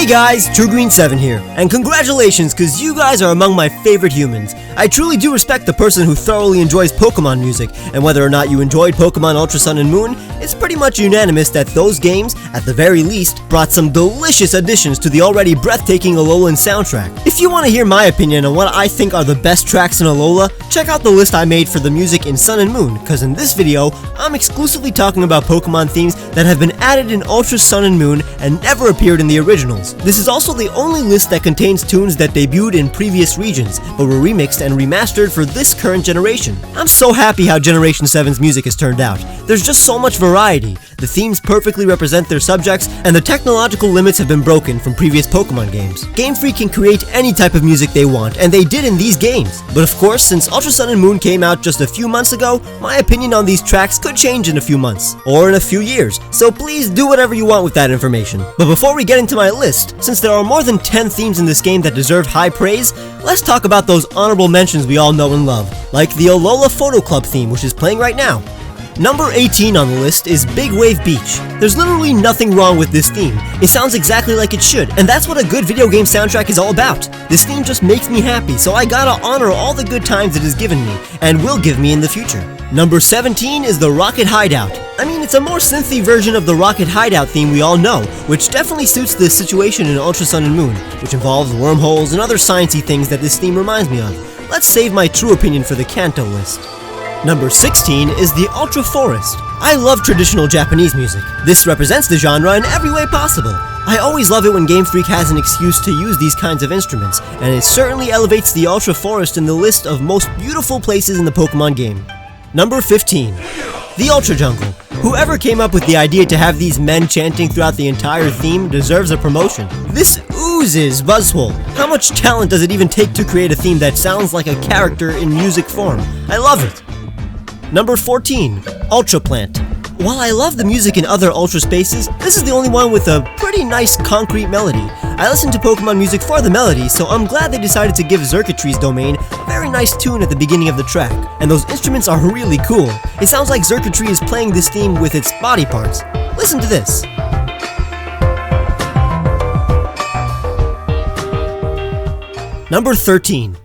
Hey guys, TrueGreen7 here, and congratulations cause you guys are among my favorite humans. I truly do respect the person who thoroughly enjoys Pokemon music, and whether or not you enjoyed Pokemon Ultra Sun and Moon, it's pretty much unanimous that those games, at the very least, brought some delicious additions to the already breathtaking Alolan soundtrack. If you want to hear my opinion on what I think are the best tracks in Alola, check out the list I made for the music in Sun and Moon, cause in this video, I'm exclusively talking about Pokemon themes that have been added in Ultra Sun and Moon and never appeared in the originals. This is also the only list that contains tunes that debuted in previous regions, but were remixed and remastered for this current generation. I'm so happy how Generation 7's music has turned out. There's just so much variety, the themes perfectly represent their subjects, and the technological limits have been broken from previous Pokemon games. Game Freak can create any type of music they want, and they did in these games. But of course, since Ultra Sun and Moon came out just a few months ago, my opinion on these tracks could change in a few months, or in a few years, so please do whatever you want with that information. But before we get into my list, since there are more than 10 themes in this game that deserve high praise, let's talk about those honorable mentions we all know and love, like the Alola Photo Club theme, which is playing right now. Number 18 on the list is Big Wave Beach. There's literally nothing wrong with this theme. It sounds exactly like it should, and that's what a good video game soundtrack is all about. This theme just makes me happy, so I gotta honor all the good times it has given me, and will give me in the future. Number 17 is the Rocket Hideout. I mean, it's a more synthy version of the Rocket Hideout theme we all know, which definitely suits the situation in Ultra Sun and Moon, which involves wormholes and other sciencey things that this theme reminds me of. Let's save my true opinion for the Kanto list. Number 16 is the Ultra Forest. I love traditional Japanese music. This represents the genre in every way possible. I always love it when Game Freak has an excuse to use these kinds of instruments, and it certainly elevates the Ultra Forest in the list of most beautiful places in the Pokemon game. Number 15. The Ultra Jungle. Whoever came up with the idea to have these men chanting throughout the entire theme deserves a promotion. This oozes Buzzhole. How much talent does it even take to create a theme that sounds like a character in music form? I love it. Number 14. Ultra Plant. While I love the music in other Ultra Spaces, this is the only one with a pretty nice concrete melody. I listen to Pokemon music for the melody, so I'm glad they decided to give Xurkitree's domain a very nice tune at the beginning of the track. And those instruments are really cool. It sounds like Xurkitree is playing this theme with its body parts. Listen to this. Number 13.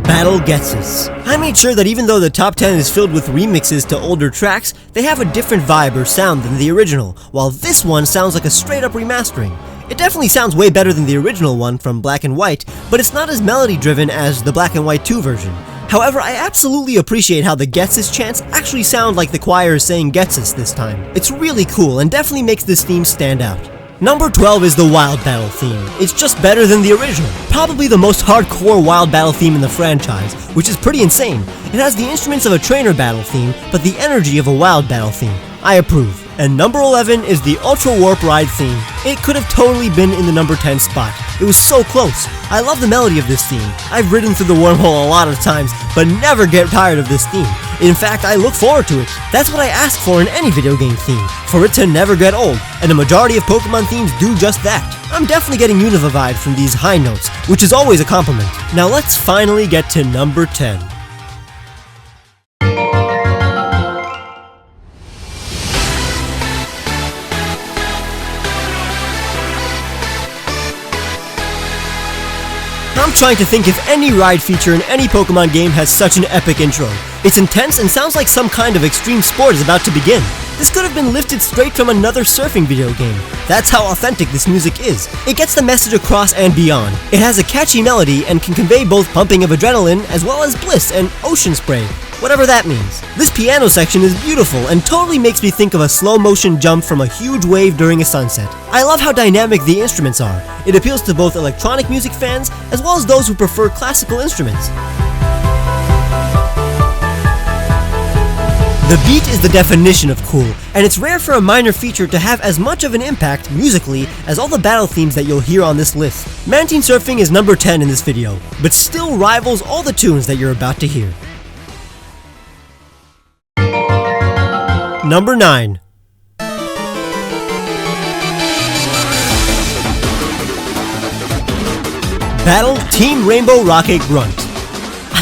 Battle Guesses. I made sure that even though the top 10 is filled with remixes to older tracks, they have a different vibe or sound than the original, while this one sounds like a straight-up remastering. It definitely sounds way better than the original one from Black and White, but it's not as melody-driven as the Black and White 2 version. However, I absolutely appreciate how the Getsis chants actually sound like the choir is saying Getsis this time. It's really cool and definitely makes this theme stand out. Number 12 is the Wild Battle theme. It's just better than the original. Probably the most hardcore Wild Battle theme in the franchise, which is pretty insane. It has the instruments of a trainer battle theme, but the energy of a Wild Battle theme. I approve. And number 11 is the Ultra Warp Ride theme. It could have totally been in the number 10 spot. It was so close. I love the melody of this theme. I've ridden through the wormhole a lot of times, but never get tired of this theme. In fact, I look forward to it. That's what I ask for in any video game theme, for it to never get old, and a majority of Pokemon themes do just that. I'm definitely getting Unova vibes from these high notes, which is always a compliment. Now let's finally get to number 10. I'm trying to think if any ride feature in any Pokemon game has such an epic intro. It's intense and sounds like some kind of extreme sport is about to begin. This could have been lifted straight from another surfing video game. That's how authentic this music is. It gets the message across and beyond. It has a catchy melody and can convey both pumping of adrenaline as well as bliss and ocean spray, whatever that means. This piano section is beautiful and totally makes me think of a slow motion jump from a huge wave during a sunset. I love how dynamic the instruments are. It appeals to both electronic music fans as well as those who prefer classical instruments. The beat is the definition of cool, and it's rare for a minor feature to have as much of an impact, musically, as all the battle themes that you'll hear on this list. Mantine Surfing is number 10 in this video, but still rivals all the tunes that you're about to hear. Number 9. Battle Team Rainbow Rocket Grunt.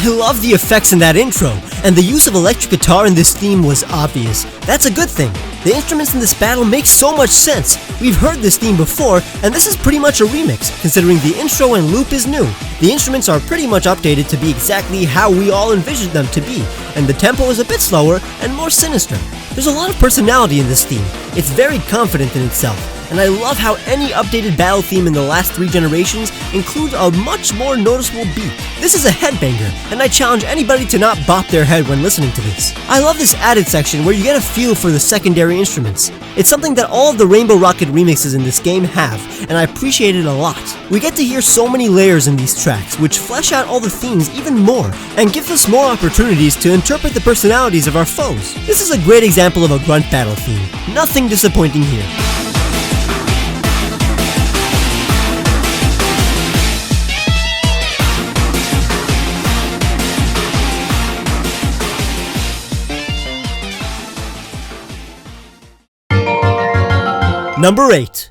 I love the effects in that intro, and the use of electric guitar in this theme was obvious. That's a good thing. The instruments in this battle make so much sense. We've heard this theme before, and this is pretty much a remix, considering the intro and loop is new. The instruments are pretty much updated to be exactly how we all envisioned them to be, and the tempo is a bit slower and more sinister. There's a lot of personality in this theme. It's very confident in itself, and I love how any updated battle theme in the last 3 generations includes a much more noticeable beat. This is a headbanger, and I challenge anybody to not bop their head when listening to this. I love this added section where you get a feel for the secondary instruments. It's something that all of the Rainbow Rocket remixes in this game have, and I appreciate it a lot. We get to hear so many layers in these tracks, which flesh out all the themes even more, and gives us more opportunities to interpret the personalities of our foes. This is a great example of a Grunt battle theme. Nothing disappointing here. Number 8.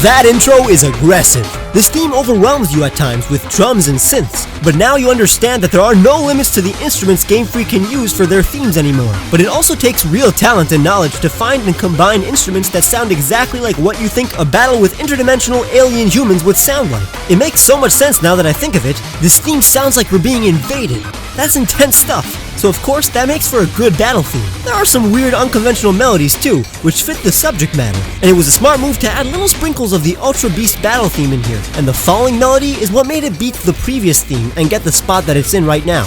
That intro is aggressive. This theme overwhelms you at times with drums and synths, but now you understand that there are no limits to the instruments Game Freak can use for their themes anymore. But it also takes real talent and knowledge to find and combine instruments that sound exactly like what you think a battle with interdimensional alien humans would sound like. It makes so much sense now that I think of it. This theme sounds like we're being invaded. That's intense stuff. So of course that makes for a good battle theme. There are some weird unconventional melodies too, which fit the subject matter, and it was a smart move to add little sprinkles of the Ultra Beast battle theme in here, and the falling melody is what made it beat the previous theme and get the spot that it's in right now.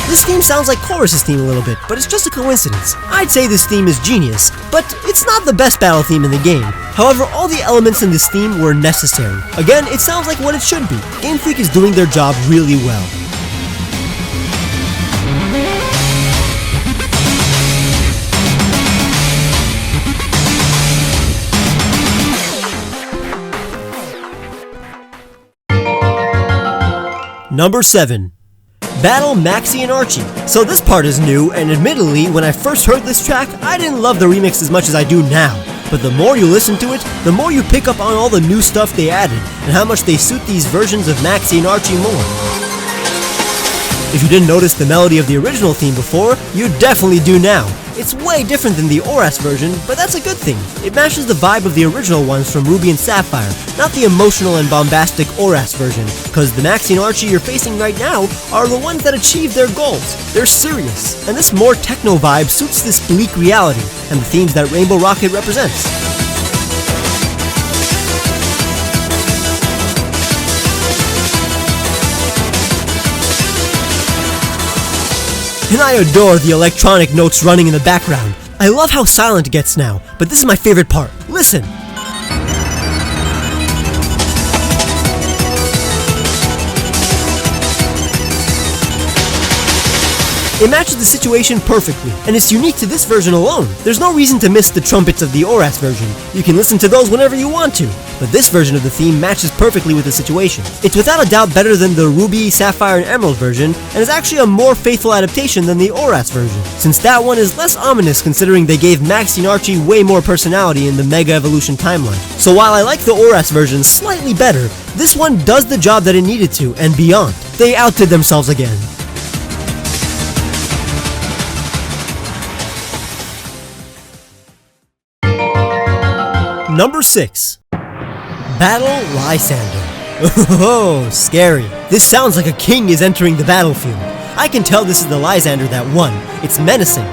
This theme sounds like Chorus's theme a little bit, but it's just a coincidence. I'd say this theme is genius, but it's not the best battle theme in the game. However, all the elements in this theme were necessary. Again, it sounds like what it should be. Game Freak is doing their job really well. Number 7. Battle Maxi and Archie. So this part is new, and admittedly, when I first heard this track, I didn't love the remix as much as I do now. But the more you listen to it, the more you pick up on all the new stuff they added, and how much they suit these versions of Maxi and Archie more. If you didn't notice the melody of the original theme before, you definitely do now. It's way different than the ORAS version, but that's a good thing. It matches the vibe of the original ones from Ruby and Sapphire, not the emotional and bombastic ORAS version, because the Maxi and Archie you're facing right now are the ones that achieve their goals. They're serious, and this more techno vibe suits this bleak reality, and the themes that Rainbow Rocket represents. And I adore the electronic notes running in the background. I love how silent it gets now, but this is my favorite part. Listen! It matches the situation perfectly, and it's unique to this version alone. There's no reason to miss the trumpets of the ORAS version. You can listen to those whenever you want to, but this version of the theme matches perfectly with the situation. It's without a doubt better than the Ruby, Sapphire, and Emerald version, and is actually a more faithful adaptation than the ORAS version, since that one is less ominous considering they gave Maxi and Archie way more personality in the Mega Evolution timeline. So while I like the ORAS version slightly better, this one does the job that it needed to, and beyond. They outdid themselves again. Number 6. Battle Lysander. Oh, scary. This sounds like a king is entering the battlefield. I can tell this is the Lysander that won. It's menacing.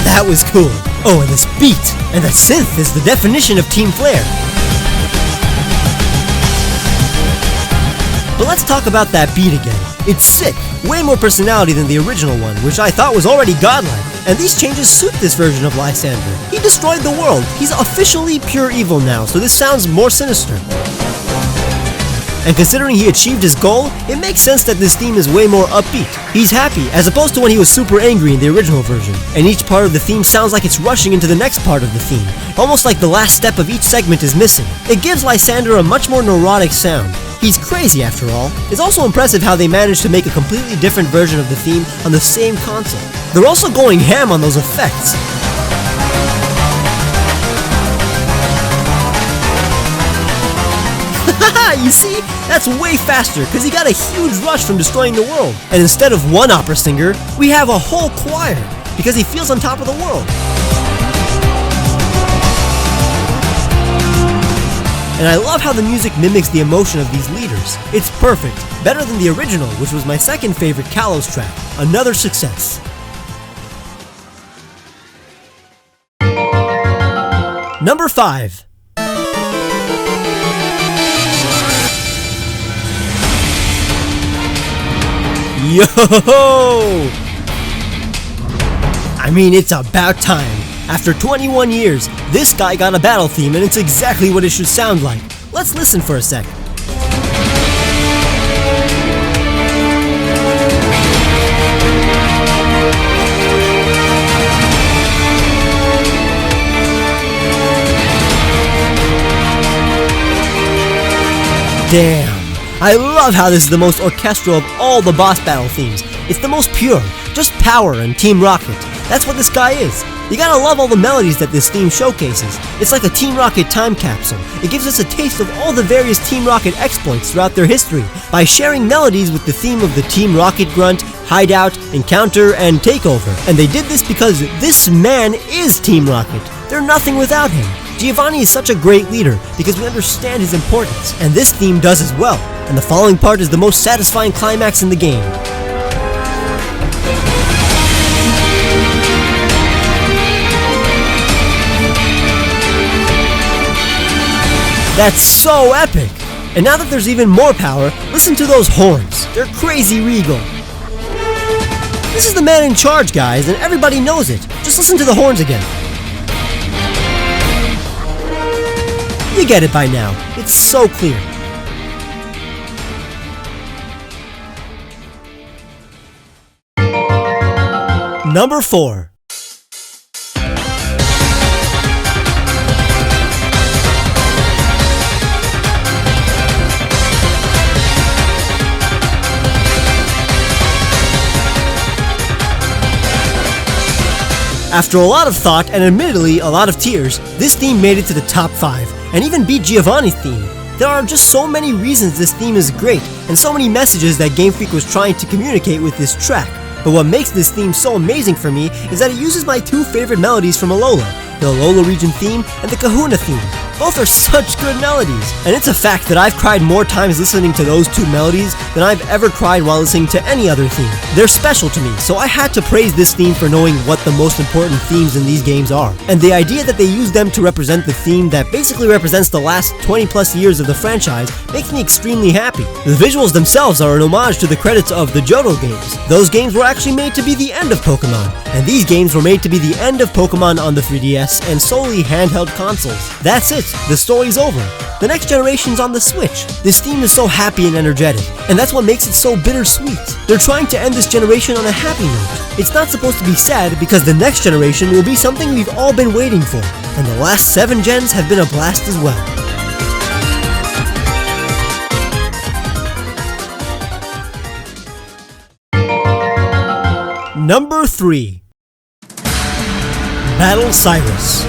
That was cool. Oh, and this beat. And that synth is the definition of Team Flare. But let's talk about that beat again. It's sick. Way more personality than the original one, which I thought was already godlike. And these changes suit this version of Lysander. He destroyed the world. He's officially pure evil now, so this sounds more sinister. And considering he achieved his goal, it makes sense that this theme is way more upbeat. He's happy, as opposed to when he was super angry in the original version. And each part of the theme sounds like it's rushing into the next part of the theme, almost like the last step of each segment is missing. It gives Lysander a much more neurotic sound. He's crazy after all. It's also impressive how they managed to make a completely different version of the theme on the same console. They're also going ham on those effects. You see? That's way faster, because he got a huge rush from destroying the world. And instead of one opera singer, we have a whole choir, because he feels on top of the world. And I love how the music mimics the emotion of these leaders. It's perfect, better than the original, which was my second favorite Kalos track. Another success. Number 5. Yo! I mean, it's about time. After 21 years, this guy got a battle theme and it's exactly what it should sound like. Let's listen for a sec. Damn. I love how this is the most orchestral of all the boss battle themes. It's the most pure, just power and Team Rocket. That's what this guy is. You gotta love all the melodies that this theme showcases. It's like a Team Rocket time capsule. It gives us a taste of all the various Team Rocket exploits throughout their history by sharing melodies with the theme of the Team Rocket Grunt, Hideout, Encounter, and Takeover. And they did this because this man is Team Rocket. They're nothing without him. Giovanni is such a great leader because we understand his importance, and this theme does as well. And the following part is the most satisfying climax in the game. That's so epic! And now that there's even more power, listen to those horns. They're crazy regal. This is the man in charge, guys, and everybody knows it. Just listen to the horns again. You get it by now. It's so clear. Number 4. After a lot of thought and admittedly a lot of tears, this theme made it to the top 5. And even beat Giovanni's theme. There are just so many reasons this theme is great, and so many messages that Game Freak was trying to communicate with this track. But what makes this theme so amazing for me is that it uses my two favorite melodies from Alola, the Alola region theme and the Kahuna theme. Both are such good melodies, and it's a fact that I've cried more times listening to those two melodies than I've ever cried while listening to any other theme. They're special to me, so I had to praise this theme for knowing what the most important themes in these games are. And the idea that they use them to represent the theme that basically represents the last 20 plus years of the franchise makes me extremely happy. The visuals themselves are an homage to the credits of the Johto games. Those games were actually made to be the end of Pokemon, and these games were made to be the end of Pokemon on the 3DS and solely handheld consoles. That's it. The story's over. The next generation's on the Switch. This theme is so happy and energetic, and that's what makes it so bittersweet. They're trying to end this generation on a happy note. It's not supposed to be sad because the next generation will be something we've all been waiting for, and the last 7 gens have been a blast as well. Number 3. Battle Cyrus.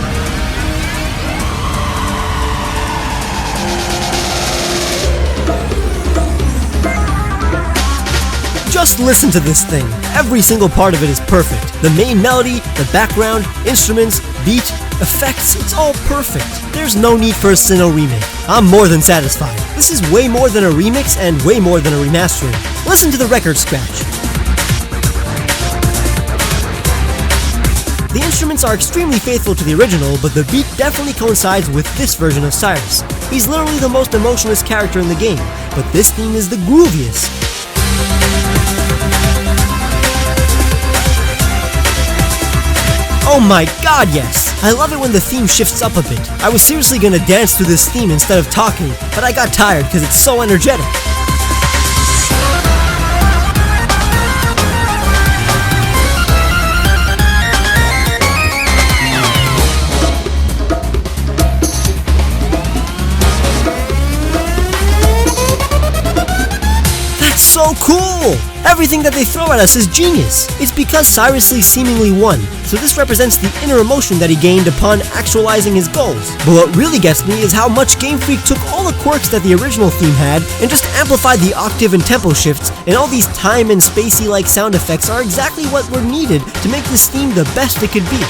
Just listen to this thing. Every single part of it is perfect. The main melody, the background, instruments, beat, effects, it's all perfect. There's no need for a Sinnoh remake. I'm more than satisfied. This is way more than a remix and way more than a remastering. Listen to the record scratch. The instruments are extremely faithful to the original, but the beat definitely coincides with this version of Cyrus. He's literally the most emotionless character in the game, but this theme is the grooviest. Oh my god, yes! I love it when the theme shifts up a bit. I was seriously gonna dance through this theme instead of talking, but I got tired because it's so energetic. So cool! Everything that they throw at us is genius. It's because Cyrus Lee seemingly won, so this represents the inner emotion that he gained upon actualizing his goals. But what really gets me is how much Game Freak took all the quirks that the original theme had and just amplified the octave and tempo shifts, and all these time and spacey-like sound effects are exactly what were needed to make this theme the best it could be.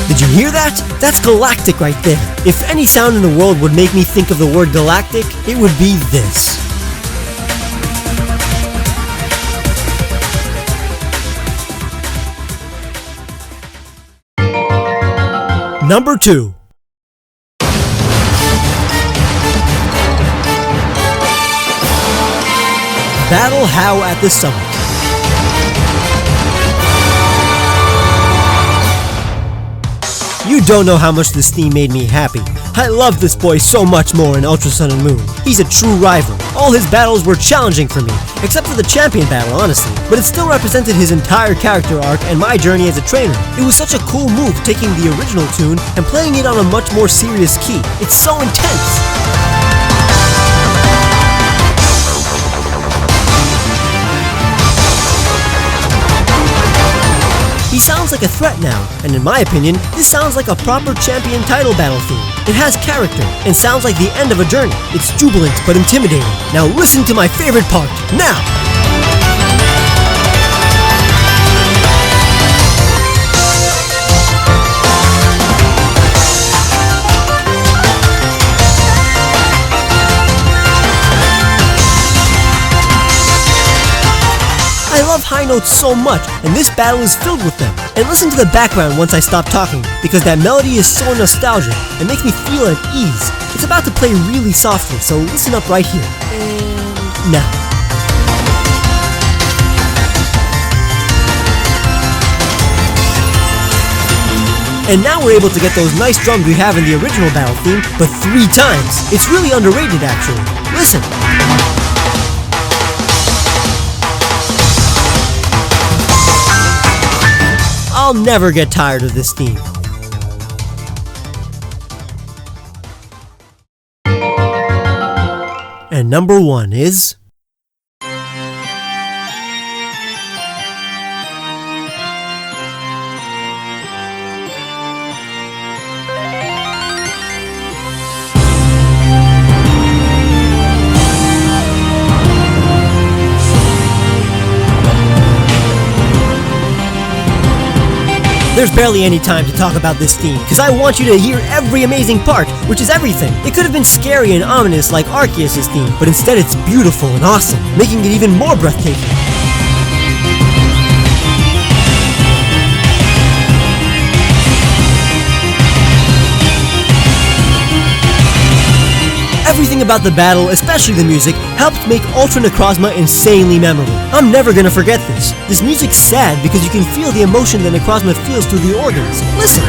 Did you hear that? That's galactic right there. If any sound in the world would make me think of the word galactic, it would be this. Number 2. Battle How at the Summit. You don't know how much this theme made me happy. I love this boy so much more in Ultra Sun and Moon. He's a true rival. All his battles were challenging for me, except for the champion battle, honestly. But it still represented his entire character arc and my journey as a trainer. It was such a cool move taking the original tune and playing it on a much more serious key. It's so intense. He sounds like a threat now, and in my opinion, this sounds like a proper champion title battle theme. It has character, and sounds like the end of a journey. It's jubilant but intimidating. Now listen to my favorite part, now! I love high notes so much, and this battle is filled with them. And listen to the background once I stop talking, because that melody is so nostalgic. It makes me feel at ease. It's about to play really softly, so listen up right here. And now. And now we're able to get those nice drums we have in the original battle theme, but 3 times. It's really underrated, actually. Listen. I'll never get tired of this theme. And number 1 is... There's barely any time to talk about this theme, because I want you to hear every amazing part, which is everything. It could have been scary and ominous like Arceus' theme, but instead it's beautiful and awesome, making it even more breathtaking. Everything about the battle, especially the music, helped make Ultra Necrozma insanely memorable. I'm never gonna forget this. This music's sad because you can feel the emotion that Necrozma feels through the organs. Listen!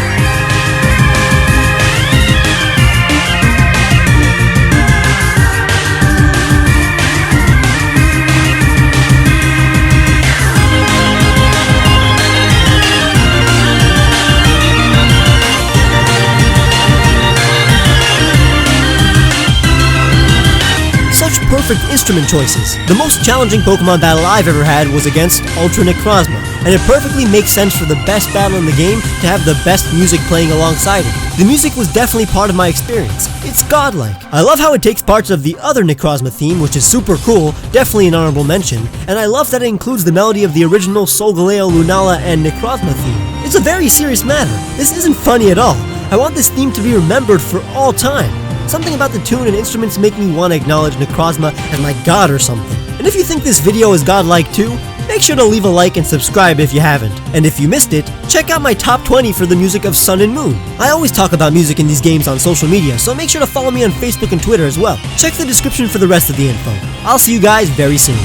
Perfect instrument choices. The most challenging Pokemon battle I've ever had was against Ultra Necrozma, and it perfectly makes sense for the best battle in the game to have the best music playing alongside it. The music was definitely part of my experience. It's godlike. I love how it takes parts of the other Necrozma theme, which is super cool, definitely an honorable mention, and I love that it includes the melody of the original Solgaleo, Lunala, and Necrozma theme. It's a very serious matter. This isn't funny at all. I want this theme to be remembered for all time. Something about the tune and instruments make me want to acknowledge Necrozma as my god or something. And if you think this video is godlike too, make sure to leave a like and subscribe if you haven't. And if you missed it, check out my top 20 for the music of Sun and Moon. I always talk about music in these games on social media, so make sure to follow me on Facebook and Twitter as well. Check the description for the rest of the info. I'll see you guys very soon.